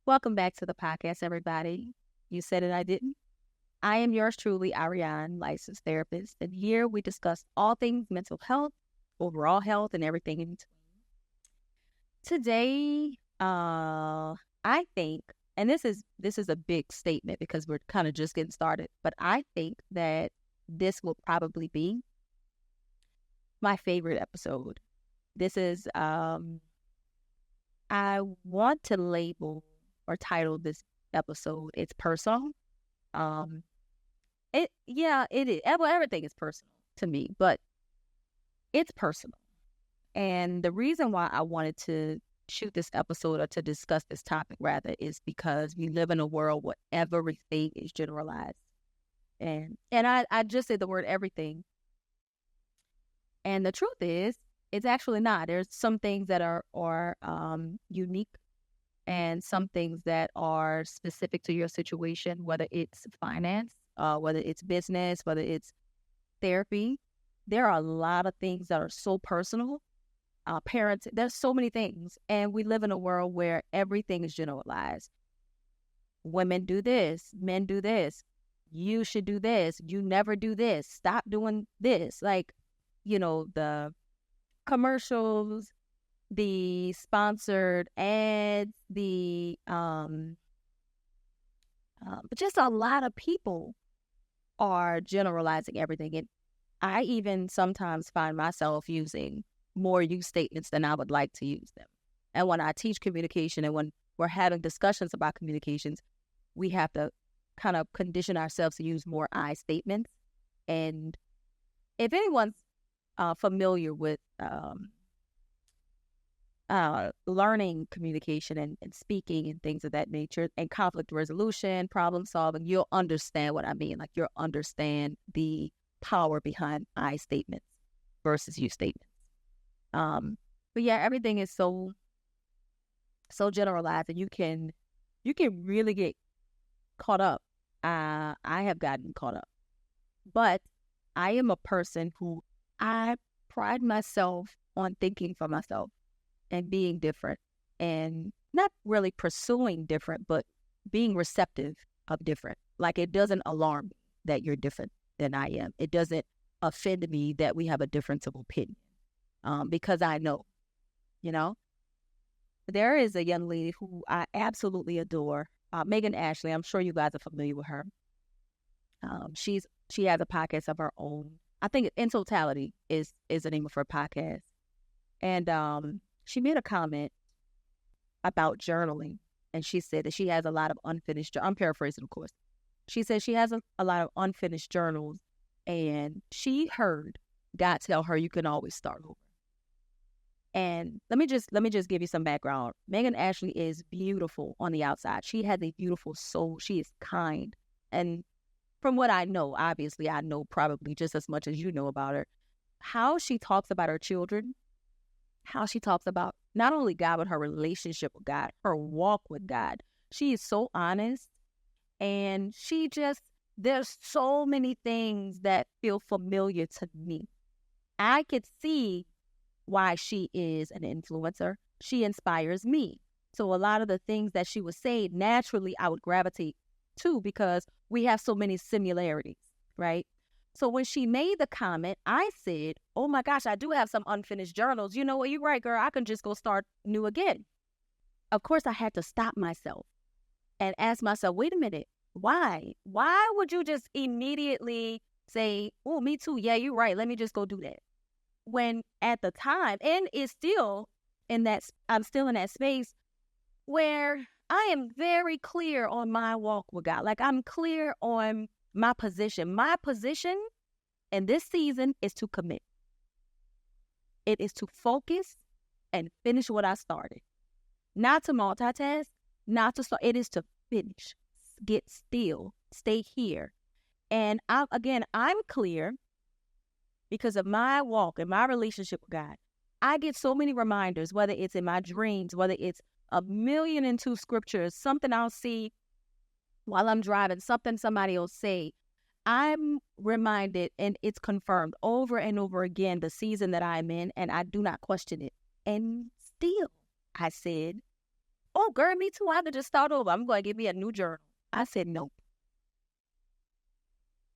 Welcome back to the podcast, everybody. You said it, I didn't. I am yours truly, Arianne, licensed therapist, and here we discuss all things mental health, overall health, and everything in between. Today, I think, and this is a big statement because we're kind of just getting started, but I think that this will probably be my favorite episode. This is I want to label or title this episode "It's Personal." Um, it is. Well, everything is personal to me, but it's personal. And the reason why I wanted to shoot this episode or to discuss this topic rather is because we live in a world where everything is generalized. And I just said the word everything. And the truth is, it's actually not. There's some things that are unique and some things that are specific to your situation, whether it's finance, whether it's business, whether it's therapy. There are a lot of things that are so personal. Parents, there's so many things. And we live in a world where everything is generalized. Women do this, men do this. You should do this. You never do this. Stop doing this. Like, the commercials, the sponsored ads, but just a lot of people are generalizing everything. And I even sometimes find myself using more use statements than I would like to use them. And when I teach communication and when we're having discussions about communications, we have to kind of condition ourselves to use more I statements. And if anyone's familiar with learning communication and speaking and things of that nature and conflict resolution, problem solving, you'll understand what I mean. Like you'll understand the power behind I statements versus you statements. But yeah, everything is so generalized and you can really get caught up. I have gotten caught up. But I am a person who I pride myself on thinking for myself and being different and not really pursuing different, but being receptive of different. Like it doesn't alarm me that you're different than I am. It doesn't offend me that we have a difference of opinion because I know, There is a young lady who I absolutely adore, Megan Ashley. I'm sure you guys are familiar with her. She has a podcast of her own. I think In Totality is the name of her podcast. And she made a comment about journaling. And she said that she has a lot of unfinished, I'm paraphrasing, of course. She said she has a lot of unfinished journals. And she heard God tell her you can always start over. And let me just give you some background. Megan Ashley is beautiful on the outside. She has a beautiful soul. She is kind. And from what I know, obviously I know probably just as much as you know about her, how she talks about her children, how she talks about not only God, but her relationship with God, her walk with God. She is so honest. And there's so many things that feel familiar to me. I could see why she is an influencer. She inspires me. So a lot of the things that she would say, naturally I would gravitate to because we have so many similarities, right? So when she made the comment, I said, oh my gosh, I do have some unfinished journals. You know what? You're right, girl. I can just go start new again. Of course, I had to stop myself and ask myself, wait a minute, why? Why would you just immediately say, oh, me too. Yeah, you're right. Let me just go do that. When at the time, and it's still I'm still in that space where I am very clear on my walk with God. Like I'm clear on my position. My position in this season is to commit. It is to focus and finish what I started. Not to multitask, not to start. It is to finish, get still, stay here. And I'm clear because of my walk and my relationship with God. I get so many reminders, whether it's in my dreams, whether it's 1,000,002 scriptures, something I'll see while I'm driving, something somebody will say. I'm reminded and it's confirmed over and over again the season that I'm in, and I do not question it. And still, I said, oh, girl, me too. I have to just start over. I'm going to give me a new journal. I said, nope.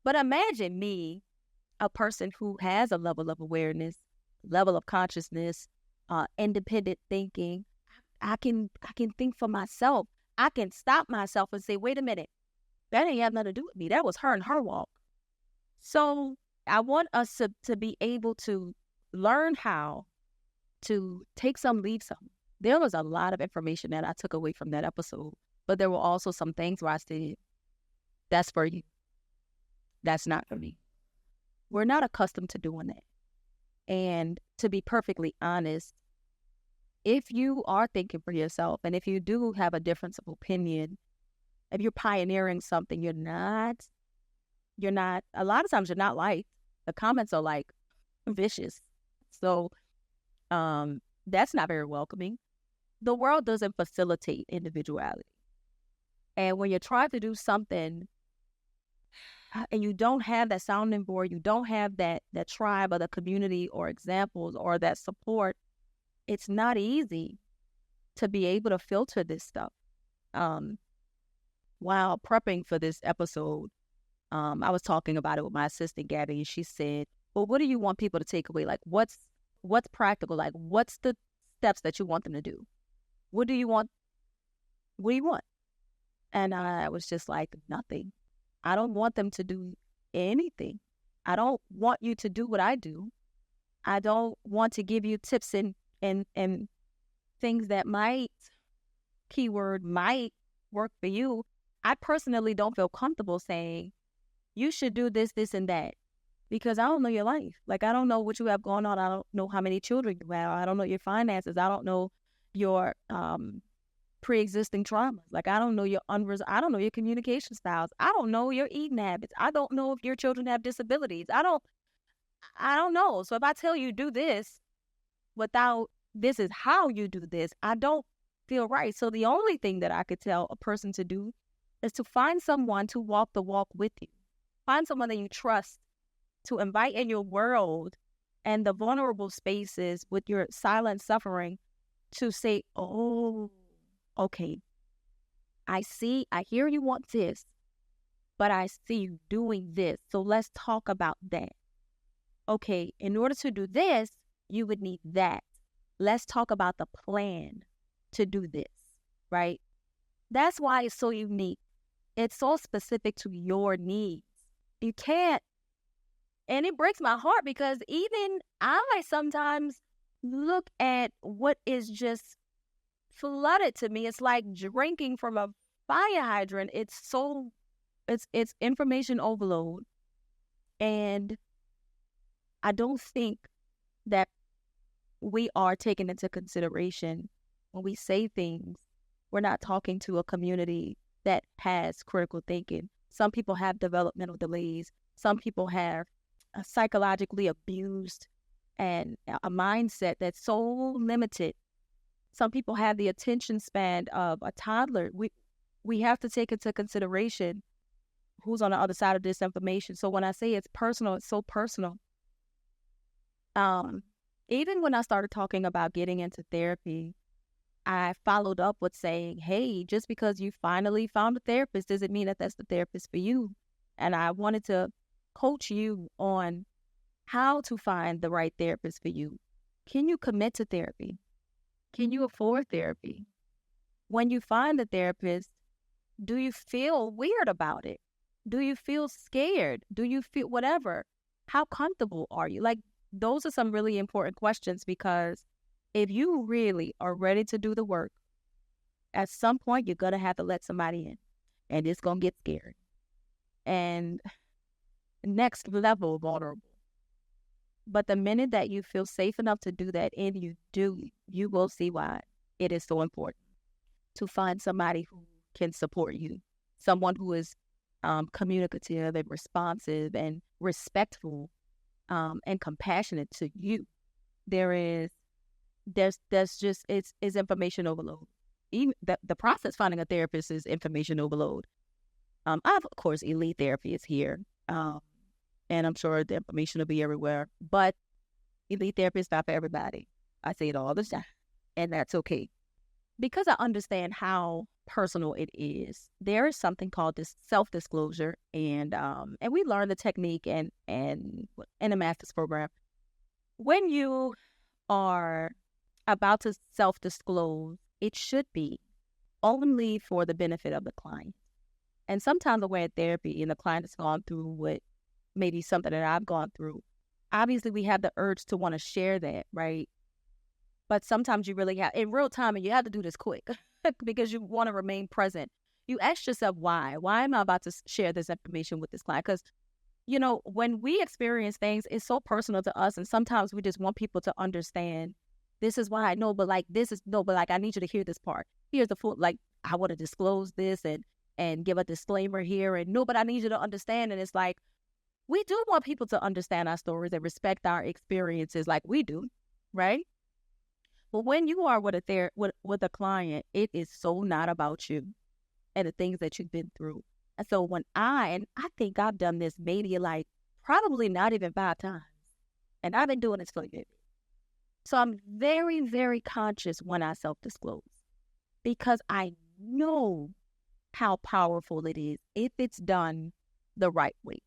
But imagine me, a person who has a level of awareness, level of consciousness, independent thinking. I can think for myself. I can stop myself and say, wait a minute, that ain't have nothing to do with me. That was her and her walk. So I want us to be able to learn how to take some, leave some. There was a lot of information that I took away from that episode, but there were also some things where I said, that's for you. That's not for me. We're not accustomed to doing that. And to be perfectly honest, if you are thinking for yourself, and if you do have a difference of opinion, if you're pioneering something, you're not, a lot of times you're not liked. The comments are like vicious. So that's not very welcoming. The world doesn't facilitate individuality. And when you're trying to do something and you don't have that sounding board, you don't have that tribe or the community or examples or that support, it's not easy to be able to filter this stuff. While prepping for this episode, I was talking about it with my assistant, Gabby, and she said, well, what do you want people to take away? Like, what's practical? Like, what's the steps that you want them to do? What do you want? What do you want? And I was just like, nothing. I don't want them to do anything. I don't want you to do what I do. I don't want to give you tips and things that might work for you. I personally don't feel comfortable saying, you should do this, this, and that, because I don't know your life. Like, I don't know what you have going on. I don't know how many children you have. I don't know your finances. I don't know your pre-existing traumas. Like, I don't know I don't know your communication styles. I don't know your eating habits. I don't know if your children have disabilities. I don't know. So if I tell you do this without this is how you do this, I don't feel right. So the only thing that I could tell a person to do is to find someone to walk the walk with you. Find someone that you trust to invite in your world and the vulnerable spaces with your silent suffering to say, oh, okay, I hear you want this, but I see you doing this. So let's talk about that. Okay, in order to do this, you would need that. Let's talk about the plan to do this, right? That's why it's so unique. It's so specific to your needs. You can't, and it breaks my heart because even I sometimes look at what is just flooded to me. It's like drinking from a fire hydrant. It's information overload. And I don't think that we are taking into consideration when we say things. We're not talking to a community that has critical thinking. Some people have developmental delays. Some people have a psychologically abused and a mindset that's so limited. Some people have the attention span of a toddler. We have to take into consideration who's on the other side of this information. So when I say it's personal, it's so personal. Even when I started talking about getting into therapy, I followed up with saying, hey, just because you finally found a therapist doesn't mean that that's the therapist for you. And I wanted to coach you on how to find the right therapist for you. Can you commit to therapy? Can you afford therapy? When you find a therapist, do you feel weird about it? Do you feel scared? Do you feel whatever? How comfortable are you? Like, those are some really important questions, because if you really are ready to do the work, at some point you're going to have to let somebody in, and it's going to get scary. And next level vulnerable. But the minute that you feel safe enough to do that, and you do, you will see why it is so important to find somebody who can support you, someone who is communicative and responsive and respectful and compassionate to you. There's just, it's information overload. Even the process finding a therapist is information overload. Of course, Elite Therapy is here. And I'm sure the information will be everywhere. But Elite Therapy is not for everybody. I say it all the time. And that's okay. because I understand how personal it is, there is something called this self-disclosure, and we learn the technique and in a master's program. When you are about to self-disclose, it should be only for the benefit of the client. And sometimes we're in therapy and the client has gone through what maybe something that I've gone through. Obviously, we have the urge to want to share that, right? But sometimes you really have, in real time, and you have to do this quick because you want to remain present. You ask yourself, why? Why am I about to share this information with this client? Because, when we experience things, it's so personal to us. And sometimes we just want people to understand, this is why I know, but like, I need you to hear this part. Here's the full, like, I want to disclose this and give a disclaimer here. And no, but I need you to understand. And it's like, we do want people to understand our stories and respect our experiences like we do, right? But when you are with with a client, it is so not about you and the things that you've been through. And so and I think I've done this maybe like probably not even 5 times. And I've been doing this for years. So I'm very, very conscious when I self-disclose because I know how powerful it is if it's done the right way.